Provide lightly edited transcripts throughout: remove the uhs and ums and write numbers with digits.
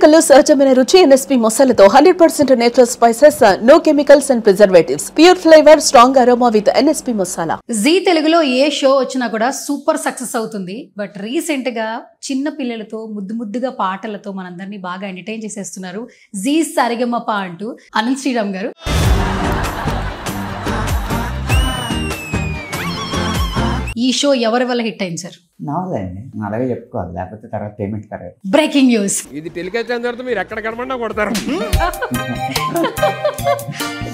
ఎన్నికల్లో సహజమైన రుచి ఎన్ఎస్పీ మసాలాతో 100% natural spices, no chemicals and preservatives, pure flavour, strong aroma with NSP masala. Zee తెలుగులో ఏ షో వచ్చినా కూడా సూపర్ సక్సెస్ అవుతుంది. బట్ రీసెంట్ గా చిన్న పిల్లలతో ముద్దుగా పాటలతో మనందరినీ బాగా ఎంటర్టైన్ చేసేస్తున్నారు జీ సరిగమప అంటూ అనంత్ శ్రీరామ్ గారు. ఈ షో ఎవరి వల్ల హిట్ అయింది సార్? నావలండి, అలాగే చెప్పుకోవాలి, లేకపోతే తర్వాత పేమెంట్ కరెక్ట్. బ్రేకింగ్ న్యూస్, ఇది టెలికాస్ట్ అయిన తర్వాత మీరు ఎక్కడ కనబడినా కొడతారు.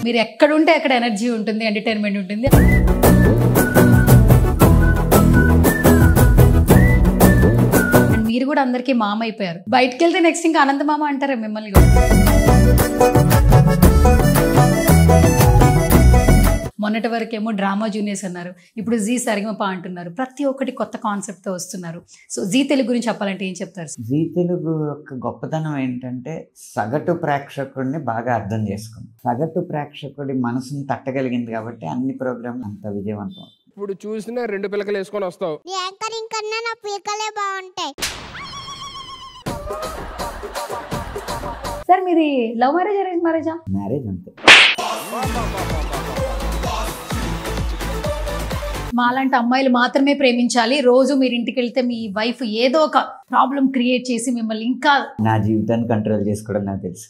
మీరు ఎక్కడుంటే అక్కడ ఎనర్జీ ఉంటుంది, ఎంటర్టైన్మెంట్ ఉంటుంది. అండ్ మీరు కూడా అందరికీ మామ అయిపోయారు. బయటకు వెళ్తే నెక్స్ట్ ఇంకా అనంత మామ అంటారా మిమ్మల్ని? మొన్నటి వరకేమో డ్రామా జూనియర్స్ అన్నారు, ఇప్పుడు జీ సరిగమప అంటున్నారు. ప్రతి ఒక్కటి కొత్త కాన్సెప్ట్ తో వస్తున్నారు. సో జీ తెలుగు గురించి చెప్పాలంటే ఏం చెప్తారు? జీ తెలుగు యొక్క గొప్పతనం ఏంటంటే సగటు ప్రేక్షకుడిని బాగా అర్థం చేసుకుంది. సగటు ప్రేక్షకుడి మనసుని తట్టగలిగింది కాబట్టి అన్ని ప్రోగ్రాంలు అంత విజయవంతం. ఇప్పుడు చూసినా 2 పిలకలు వేసుకొని వస్తావు. యాంకరింగ్ కన్నా నా పిలకలే బాగుంటాయి. సార్ మీది లవ్ మ్యారేజ్, అరేంజ్ మ్యారేజా? మ్యారేజ్ అంతే. మాలాంటి అమ్మాయిలు మాత్రమే ప్రేమించాలి. రోజు మీరు ఇంటికి వెళ్తే మీ వైఫ్ ఏదో ఒక ప్రాబ్లం క్రియేట్ చేసి మిమ్మల్ని ఇంకా నా జీవితాన్ని కంట్రోల్ చేసుకోవడం నాకు తెలుసు.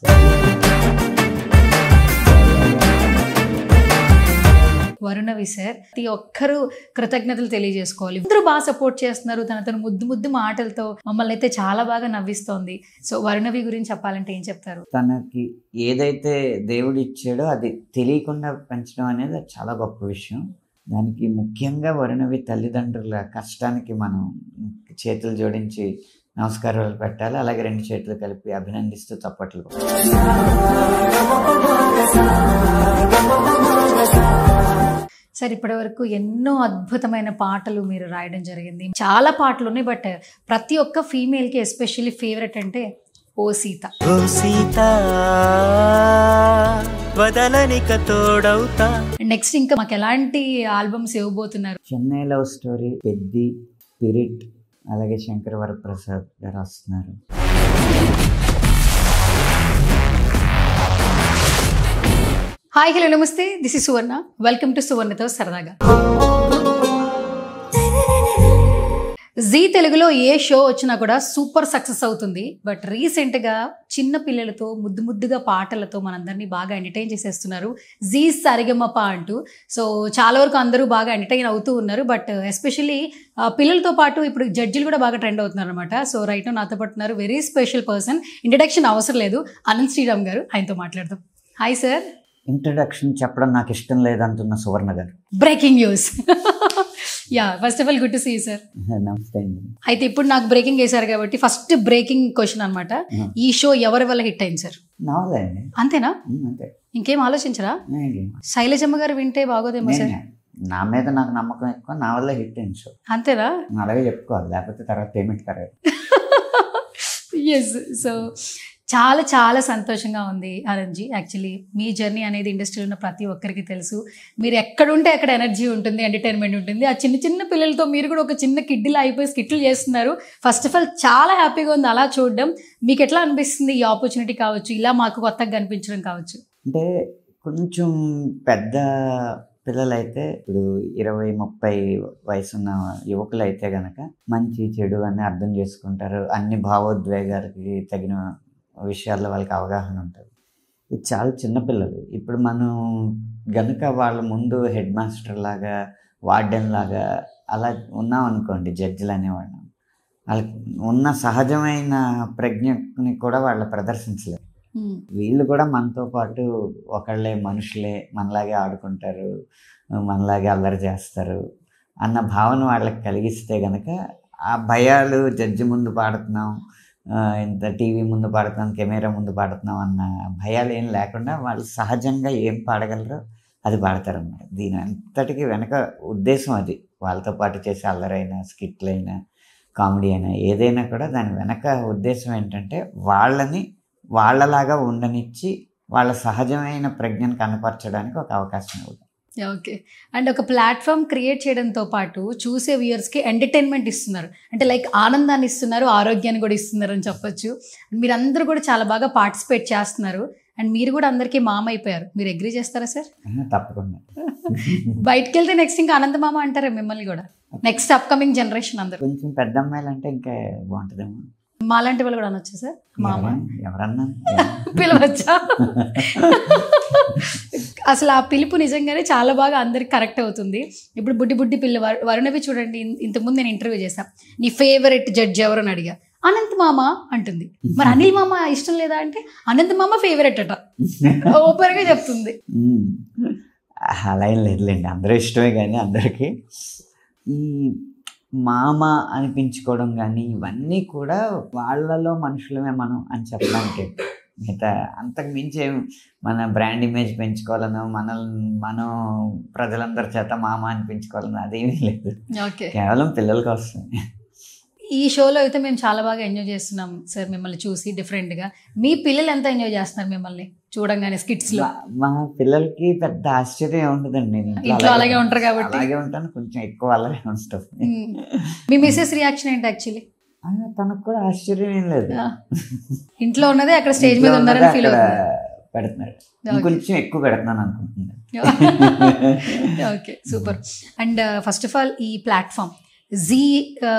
వరుణవి సార్, ప్రతి ఒక్కరూ కృతజ్ఞతలు తెలియజేసుకోవాలి. అందరూ బాగా సపోర్ట్ చేస్తున్నారు. తన ముద్దు మాటలతో మమ్మల్ని అయితే చాలా బాగా నవ్విస్తోంది. సో వరుణవి గురించి చెప్పాలంటే ఏం చెప్తారు? తనకి ఏదైతే దేవుడు ఇచ్చాడో అది తెలియకుండా పెంచడం అనేది చాలా గొప్ప విషయం. దానికి ముఖ్యంగా వరుణవి తల్లిదండ్రుల కష్టానికి మనం చేతులు జోడించి నమస్కారాలు పెట్టాలి. అలాగే 2 చేతులు కలిపి అభినందిస్తూ చప్పట్లు. సార్ ఇప్పటి వరకు ఎన్నో అద్భుతమైన పాటలు మీరు రాయడం జరిగింది. చాలా పాటలు ఉన్నాయి. బట్ ప్రతి ఒక్క ఫీమేల్కి ఎస్పెషల్లీ ఫేవరెట్ అంటే ఓ సీత. ఓ సీత వదలనిక తోడవుతా. నెక్స్ట్ ఇంకా మాకు ఎలాంటి ఆల్బమ్స్ ఇవ్వబోతున్నారు? Chennai love story, Peddi, Spirit, అలాగే శంకర్ వరప్రసాద్ గారు వస్తున్నారు. హాయ్, హలో, నమస్తే. This is Suvarna. Welcome to సువర్ణతో సరదాగా. జీ తెలుగులో ఏ షో వచ్చినా కూడా సూపర్ సక్సెస్ అవుతుంది. బట్ రీసెంట్ గా చిన్న పిల్లలతో ముద్దుగా పాటలతో మనందరినీ బాగా ఎంటర్టైన్ చేసేస్తున్నారు జీ సరిగమప అంటూ. సో చాలా వరకు అందరూ బాగా ఎంటర్టైన్ అవుతూ ఉన్నారు. బట్ ఎస్పెషల్లీ పిల్లలతో పాటు ఇప్పుడు జడ్జిలు కూడా బాగా ట్రెండ్ అవుతున్నారు అనమాట. సో రైట్ నాతో పాటు ఉన్నారు వెరీ స్పెషల్ పర్సన్. ఇంట్రడక్షన్ అవసరం లేదు, అనంత్ శ్రీరామ్ గారు. ఆయనతో మాట్లాడదాం. Hi sir. ఇంట్రడక్షన్ చెప్పడం నాకు ఇష్టం లేదంటున్న సువర్ణ గారు. Breaking news. Yeah, first of all good to see sir. నమస్తే అండి. అయితే ఇప్పుడు నాకు బ్రేకింగ్ వేశారు కాబట్టి ఫస్ట్ బ్రేకింగ్ క్వశ్చన్ అనమాట. ఈ షో ఎవరి వల్ల హిట్ అయింది సార్? నావలండి. అంతేనా? అంతే. ఇంకేం ఆలోచించరా? శైలజమ్మ గారు వింటే బాగోదేమో సార్. నా మీద నాకు నమ్మకం ఎక్కువ, నా వల్ల హిట్ అయింది షో. అంతేనా? అలాగే చెప్పుకోవాలి, లేకపోతే తర్వాత పేమెంట్ కరెక్ట్. ఎస్. సో చాలా చాలా సంతోషంగా ఉంది అనంత్జీ. యాక్చువల్లీ మీ జర్నీ అనేది ఇండస్ట్రీలో ఉన్న ప్రతి ఒక్కరికి తెలుసు. మీరు ఎక్కడుంటే అక్కడ ఎనర్జీ ఉంటుంది, ఎంటర్టైన్మెంట్ ఉంటుంది. ఆ చిన్న పిల్లలతో మీరు కూడా ఒక చిన్న కిడ్డీలా అయిపోయి స్కిట్లు చేస్తున్నారు. ఫస్ట్ ఆఫ్ ఆల్ చాలా హ్యాపీగా ఉంది అలా చూడడం. మీకు ఎట్లా అనిపిస్తుంది ఈ ఆపర్చునిటీ కావచ్చు, ఇలా మాకు కొత్తగా కనిపించడం కావచ్చు? అంటే కొంచెం పెద్ద పిల్లలైతే, ఇప్పుడు 20-30 వయసున్న యువకులు అయితే గనక మంచి చెడు అని అర్థం చేసుకుంటారు. అన్ని భావోద్వేగాలకి తగిన విషయాల్లో వాళ్ళకి అవగాహన ఉంటుంది. ఇది చాలా చిన్నపిల్లలు. ఇప్పుడు మనం గనుక వాళ్ళ ముందు హెడ్ మాస్టర్ లాగా, వార్డెన్ లాగా అలా ఉన్నాం అనుకోండి, జడ్జిలు అనేవాళ్ళు, వాళ్ళకి ఉన్న సహజమైన ప్రజ్ఞని కూడా వాళ్ళు ప్రదర్శించలేరు. వీళ్ళు కూడా మనతో పాటు ఒకళ్ళే, మనుషులే, మనలాగే ఆడుకుంటారు, మనలాగే అల్లరి చేస్తారు అన్న భావన వాళ్ళకి కలిగిస్తే గనక ఆ భయాలు జడ్జి ముందు పాడుతున్నాం, ఇంత టీవీ ముందు పాడుతున్నాం, కెమెరా ముందు పాడుతున్నాం అన్న భయాలు ఏం లేకుండా వాళ్ళు సహజంగా ఏం పాడగలరో అది పాడతారన్నమాట. దీని అంతటికి వెనక ఉద్దేశం అది. వాళ్ళతో పాటు చేసే అల్లరైనా, స్కిట్లైనా, కామెడీ అయినా, ఏదైనా కూడా దాని వెనక ఉద్దేశం ఏంటంటే వాళ్ళని వాళ్ళలాగా ఉండనిచ్చి వాళ్ళ సహజమైన ప్రజ్ఞను కనపరచడానికి ఒక అవకాశం ఇవ్వడం. ఓకే. అండ్ ఒక ప్లాట్ఫామ్ క్రియేట్ చేయడంతో పాటు చూసే వ్యూయర్స్కి ఎంటర్టైన్మెంట్ ఇస్తున్నారు. అంటే లైక్ ఆనందాన్ని ఇస్తున్నారు, ఆరోగ్యాన్ని కూడా ఇస్తున్నారు అని చెప్పొచ్చు. మీరందరూ కూడా చాలా బాగా పార్టిసిపేట్ చేస్తున్నారు. అండ్ మీరు కూడా అందరికీ మామ అయిపోయారు. మీరు అగ్రీ చేస్తారా సార్? తప్పకుండా. బయటకు వెళ్తే నెక్స్ట్ ఇంకా ఆనంద మామ అంటారా మిమ్మల్ని కూడా? నెక్స్ట్ అప్కమింగ్ జనరేషన్ అందరూ కొంచెం పెద్ద అమ్మాయిలు అంటే ఇంకా బాగుంటుందేమో. మాలాంటి వాళ్ళు కూడా అనొచ్చా సార్? మామ ఎవరన్నా పిలవచ్చా? అసలు ఆ పిలుపు నిజంగానే చాలా బాగా అందరికి కరెక్ట్ అవుతుంది. ఇప్పుడు బుడ్డి బుడ్డి పిల్ల వరుణవి చూడండి, ఇంతకుముందు నేను ఇంటర్వ్యూ చేశాను, నీ ఫేవరెట్ జడ్జ్ ఎవరు అని అడిగా, అనంత్ మామ అంటుంది. మరి అనిల్ మామ ఇష్టం లేదా అంటే అనంత్ మామ ఫేవరెట్ అట, ఓపెన్ గా చెప్తుంది. అలా ఏం లేదులేండి, అందరూ ఇష్టమే. కానీ అందరికీ ఈ మామ అనిపించుకోవడం కానీ ఇవన్నీ కూడా వాళ్ళలో మనుషులమే మనం అని చెప్పడానికి. మిగతా అంతకు మించి మన బ్రాండ్ ఇమేజ్ పెంచుకోవాలనో మనం ప్రజలందరి చేత మామ అనిపించుకోవాలనో అదేమీ లేదు. కేవలం పిల్లలకి వస్తుంది. ఈ షోలో అయితే మేము చాలా బాగా ఎంజాయ్ చేస్తున్నాం సార్ మిమ్మల్ని చూసి డిఫరెంట్గా. మీ పిల్లలు ఎంత ఎంజాయ్ చేస్తున్నారు మిమ్మల్ని చూడంగానే స్కిట్స్ లో? మా పిల్లలకి పెద్ద ఆశ్చర్యం ఉండదండి, ఇంట్లో అలాగే ఉంటారు కాబట్టి. అలాగే ఉంటాను, కొంచెం ఎక్కువ అలాగే ఉంటుంది. మీ మిసెస్ రియాక్షన్ ఏంటి యాక్చువల్లీ? తనకు కూడా ఆశ్చర్యం ఏం లేదు, ఇంట్లో ఉన్నదే అక్కడ స్టేజ్ మీద ఉన్నారని ఫీల్ అవుతుంది. పెడుతున్నాడు, కొంచెం ఎక్కువ పెడుతున్నాను అనుకుంటున్నాను. Okay, super. And first of all ఈ ప్లాట్ఫామ్ జీ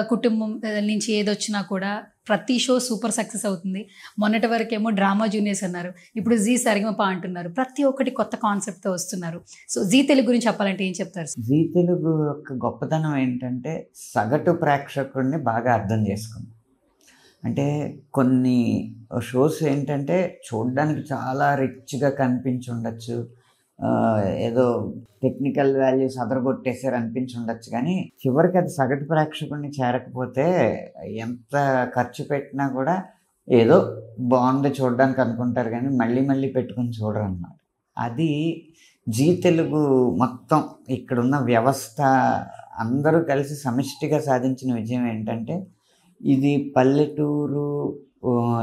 కుటుంబం నుంచి ఏదొచ్చినా కూడా ప్రతి షో సూపర్ సక్సెస్ అవుతుంది. మొన్నటి వరకేమో డ్రామా జూనియర్స్ అన్నారు, ఇప్పుడు జీ సరిగమప అంటున్నారు. ప్రతి ఒక్కటి కొత్త కాన్సెప్ట్తో వస్తున్నారు. సో జీ తెలుగు గురించి చెప్పాలంటే ఏం చెప్తారు? జీ తెలుగు యొక్క గొప్పతనం ఏంటంటే సగటు ప్రేక్షకుడిని బాగా అర్థం చేసుకుంది. అంటే కొన్ని షోస్ ఏంటంటే చూడడానికి చాలా రిచ్గా కనిపించి ఉండొచ్చు, ఏదో టెక్నికల్ వాల్యూస్ అదరగొట్టేసారు అనిపించి ఉండొచ్చు, కానీ చివరికి అది సగటు ప్రేక్షకుడిని చేరకపోతే ఎంత ఖర్చు పెట్టినా కూడా ఏదో బాగుంది చూడడానికి అనుకుంటారు, కానీ మళ్ళీ మళ్ళీ పెట్టుకుని చూడరు అన్నమాట. అది జీ తెలుగు మొత్తం ఇక్కడున్న వ్యవస్థ అందరూ కలిసి సమిష్టిగా సాధించిన విజయం ఏంటంటే, ఇది పల్లెటూరు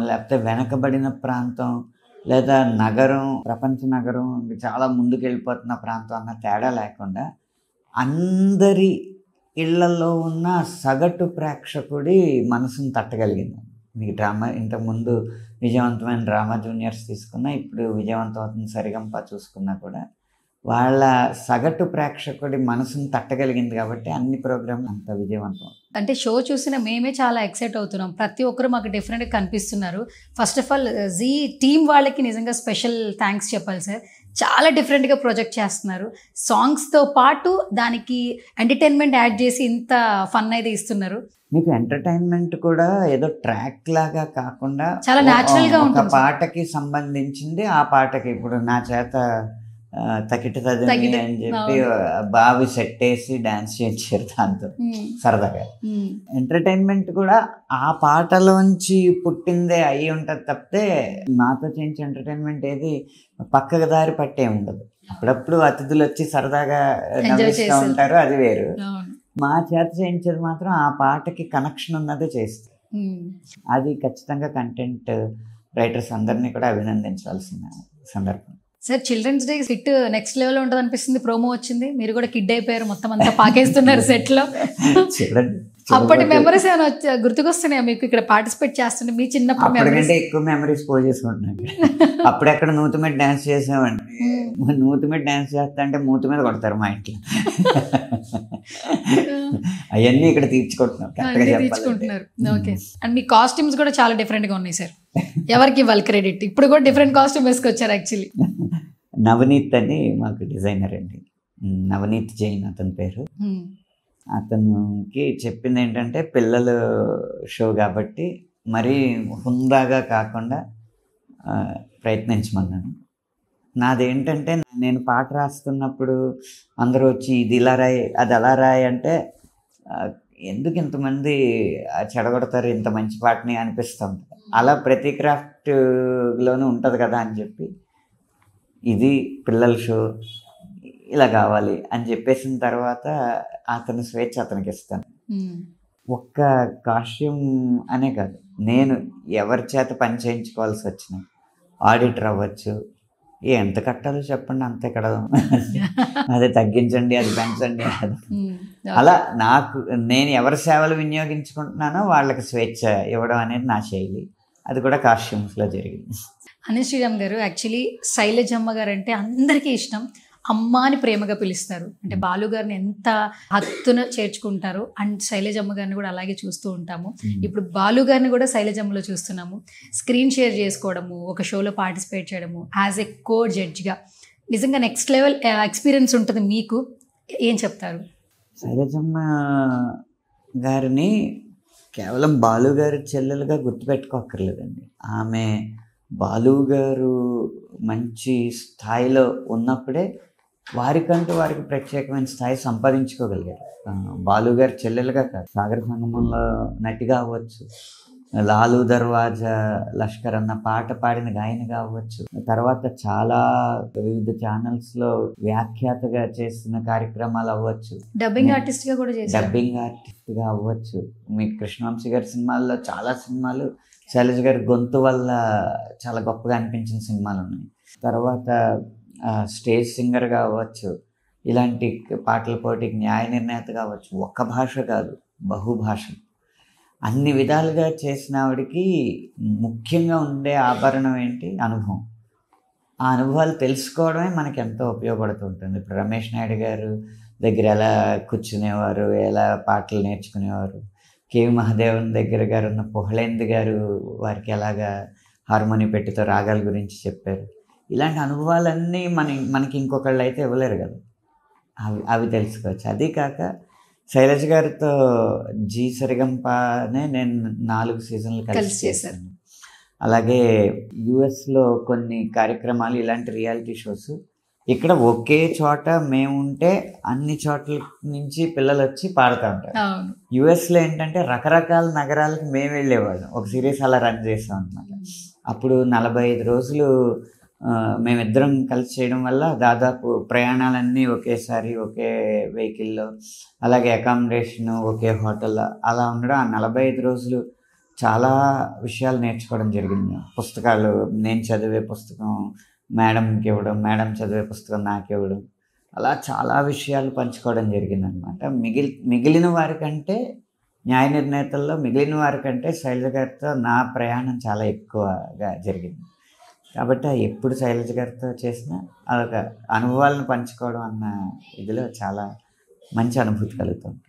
లేకపోతే వెనకబడిన ప్రాంతం లేదా నగరం, ప్రపంచ నగరం, చాలా ముందుకు వెళ్ళిపోతున్న ప్రాంతం అన్న తేడా లేకుండా అందరి ఇళ్లలో ఉన్న సగటు ప్రేక్షకుడి మనసును తట్టగలిగింది. మీకు డ్రామా ఇంతకుముందు విజయవంతమైన డ్రామా జూనియర్స్ తీసుకున్నా, ఇప్పుడు విజయవంతమవుతున్న సరిగంప చూసుకున్నా కూడా వాళ్ళ సగటు ప్రేక్షకుడి మనసును తట్టగలిగింది కాబట్టి అన్ని ప్రోగ్రాంలు అంత విజయవంతం. అంటే షో చూసిన మేమే చాలా ఎక్సైట్ అవుతున్నాం. ప్రతి ఒక్కరు మాకు డిఫరెంట్గా కనిపిస్తున్నారు. First of all Zee team వాళ్ళకి నిజంగా స్పెషల్ థ్యాంక్స్ చెప్పాలి సార్. చాలా డిఫరెంట్గా ప్రొజెక్ట్ చేస్తున్నారు. సాంగ్స్తో పాటు దానికి ఎంటర్టైన్మెంట్ యాడ్ చేసి ఇంత ఫన్ అయితే ఇస్తున్నారు. మీకు ఎంటర్టైన్మెంట్ కూడా ఏదో ట్రాక్ లాగా కాకుండా చాలా న్యాచురల్గా ఉంటుంది. పాటకి సంబంధించింది ఆ పాటకి ఇప్పుడు నా చేత తకిట తదిమి అని చెప్పి బావి సెట్ వేసి డాన్స్ చేయించారు దాంతో సరదాగా. ఎంటర్టైన్మెంట్ కూడా ఆ పాటలోంచి పుట్టిందే అయ్యి ఉంటుంది తప్పితే మాతో చేయించే ఎంటర్టైన్మెంట్ ఏది పక్కకు దారి పట్టే ఉండదు. అప్పుడప్పుడు అతిథులు వచ్చి సరదాగా నవ్విస్తూ ఉంటారు, అది వేరు. మా చేత చేయించేది మాత్రం ఆ పాటకి కనెక్షన్ ఉన్నదే చేస్తుంది. అది ఖచ్చితంగా కంటెంట్ రైటర్స్ అందరినీ కూడా అభినందించాల్సిన సందర్భం. Sir children's day hit next level ఉంటుంది అనిపిస్తుంది. ప్రోమో వచ్చింది, మీరు కూడా కిడ్ అయిపోయారు, మొత్తం అంతా పాకేస్తున్నారు సెట్ లో. అప్పటి మెమరీస్ ఏమైనా గుర్తుకొస్తున్నాయా మీకు ఇక్కడ పార్టిసిపేట్ చేస్తుంటే? మీ చిన్నప్పుడు మెమరీస్ ఎక్కువ మెమరీస్ పోల్ చేసుకుంటున్నాను. అప్పుడెక్కడ నూతి మీద డాన్స్ చేసామండి, నూతి మీద డాన్స్ చేస్తా అంటే మూతి మీద కొడతారు మా ఇంట్లో. అవన్నీ ఇక్కడ తీర్చుకుంటున్నారు. ఓకే. అండ్ మీ కాస్ట్యూమ్స్ కూడా చాలా డిఫరెంట్ గా ఉన్నాయి సార్. ఎవరికి ఇవ్వాలి క్రెడిట్? ఇప్పుడు కూడా డిఫరెంట్ కాస్ట్యూమ్ వేసుకొచ్చారు యాక్చువల్లీ. నవనీత్ అని మాకు డిజైనర్ అండి, నవనీత్ జైన్ అతని పేరు. అతనికి చెప్పింది ఏంటంటే పిల్లల షో కాబట్టి మరీ హుందాగా కాకుండా ప్రయత్నించమన్నాను. నాదేంటంటే నేను పాట రాస్తున్నప్పుడు అందరూ వచ్చి ఇది ఇలా రాయి అది అలా రాయి అంటే ఎందుకు ఇంతమంది చెడగొడతారు ఇంత మంచి పాటని అనిపిస్తుంది. అలా ప్రతి క్రాఫ్ట్లోనూ ఉంటుంది కదా అని చెప్పి ఇది పిల్లల షో ఇలా కావాలి అని చెప్పేసిన తర్వాత అతని స్వేచ్ఛ అతనికి ఇస్తాను. ఒక్క కాస్ట్యూమ్ అనే కాదు, నేను ఎవరి చేత పని చేయించుకోవాల్సి వచ్చిన ఆడిటర్ అవ్వచ్చు, ఎంత కట్టాలో చెప్పండి అంతే కడదాం, అదే తగ్గించండి అది పెంచండి అది. అలా నాకు నేను ఎవరి సేవలు వినియోగించుకుంటున్నానో వాళ్ళకి స్వేచ్ఛ ఇవ్వడం అనేది నా శైలి. అది కూడా కాస్ట్యూమ్స్లో జరిగింది. అనిల్ శ్రీరామ్ గారు, యాక్చువల్లీ శైలజమ్మ గారు అంటే అందరికీ ఇష్టం. అమ్మ అని ప్రేమగా పిలుస్తారు. అంటే బాలు గారిని ఎంత హత్తున చేర్చుకుంటారు. అండ్ శైలజమ్మ గారిని కూడా అలాగే చూస్తూ ఉంటాము. ఇప్పుడు బాలు గారిని కూడా శైలజమ్మలో చూస్తున్నాము. స్క్రీన్ షేర్ చేసుకోవడము, ఒక షోలో పార్టిసిపేట్ చేయడము, యాజ్ ఎ కో జడ్జ్గా నిజంగా నెక్స్ట్ లెవెల్ ఎక్స్పీరియన్స్ ఉంటుంది మీకు. ఏం చెప్తారు? శైలజమ్మ గారిని కేవలం బాలు గారి చెల్లెలుగా గుర్తుపెట్టుకోక్కర్లేదండి. ఆమె బాలు గారు మంచి స్థాయిలో ఉన్నప్పుడే వారికి ప్రత్యేకమైన స్థాయి సంపాదించుకోగలిగారు. బాలు గారి చెల్లెలుగా కాదు, సాగర సంగమంలో నటిగా అవ్వచ్చు, లాలు దర్వాజా లష్కర్ అన్న పాట పాడిన గాయనిగా అవ్వచ్చు, తర్వాత చాలా వివిధ ఛానల్స్లో వ్యాఖ్యాతగా చేసిన కార్యక్రమాలు అవ్వచ్చు, డబ్బింగ్ ఆర్టిస్ట్గా కూడా చేశారు, డబ్బింగ్ ఆర్టిస్ట్గా అవ్వచ్చు. మీకు కృష్ణవంశీ గారి సినిమాల్లో చాలా సినిమాలు శైలజ గారి గొంతు వల్ల చాలా గొప్పగా అనిపించిన సినిమాలు ఉన్నాయి. తర్వాత స్టేజ్ సింగర్గా అవ్వచ్చు, ఇలాంటి పాటల పోటీకి న్యాయ నిర్ణేత కావచ్చు. ఒక్క భాష కాదు, బహుభాషలు, అన్ని విధాలుగా చేసిన ఆవిడికి ముఖ్యంగా ఉండే ఆభరణం ఏంటి? అనుభవం. ఆ అనుభవాలు తెలుసుకోవడమే మనకి ఎంతో ఉపయోగపడుతుంటుంది. ఇప్పుడు రమేష్ నాయుడు గారు దగ్గర ఎలా కూర్చునేవారు, ఎలా పాటలు నేర్చుకునేవారు, కేవి మహాదేవన్ దగ్గర గారు ఉన్న పుహళేందు గారు వారికి ఎలాగా హార్మోని పెట్టితో రాగాల గురించి చెప్పారు. ఇలాంటి అనుభవాలన్నీ మనకి ఇంకొకళ్ళు అయితే ఇవ్వలేరు కదా, అవి తెలుసుకోవచ్చు. అదీ కాక శైలజ గారితో జీ సరిగంపనే నేను 4 సీజన్లు కలిసి చేశాను. అలాగే యుఎస్లో కొన్ని కార్యక్రమాలు, ఇలాంటి రియాలిటీ షోస్. ఇక్కడ ఒకే చోట మేముంటే అన్ని చోట్ల నుంచి పిల్లలు వచ్చి పాడుతూ ఉంటారు. యుఎస్లో ఏంటంటే రకరకాల నగరాలకు మేము వెళ్ళేవాళ్ళం. ఒక సిరీస్ అలా రన్ చేసాం అనమాట. అప్పుడు 45 రోజులు మేమిద్దరం కలిసి చేయడం వల్ల దాదాపు ప్రయాణాలన్నీ ఒకేసారి ఒకే వెహికల్లో, అలాగే అకామిడేషను ఒకే హోటల్లో అలా ఉండడం. ఆ 45 రోజులు చాలా విషయాలు నేర్చుకోవడం జరిగింది. పుస్తకాలు, నేను చదివే పుస్తకం మేడంకి ఇవ్వడం, మేడం చదివే పుస్తకం నాకు ఇవ్వడం, అలా చాలా విషయాలు పంచుకోవడం జరిగిందనమాట. మిగిలిన వారికంటే న్యాయ నిర్ణేతల్లో మిగిలిన వారికంటే శైలజ గారితో నా ప్రయాణం చాలా ఎక్కువగా జరిగింది. కాబట్టి ఎప్పుడు శైలజ గారితో చేసినా అదొక అనుభవాలను పంచుకోవడం అన్న ఇదిలో చాలా మంచి అనుభూతి కలుగుతుంది.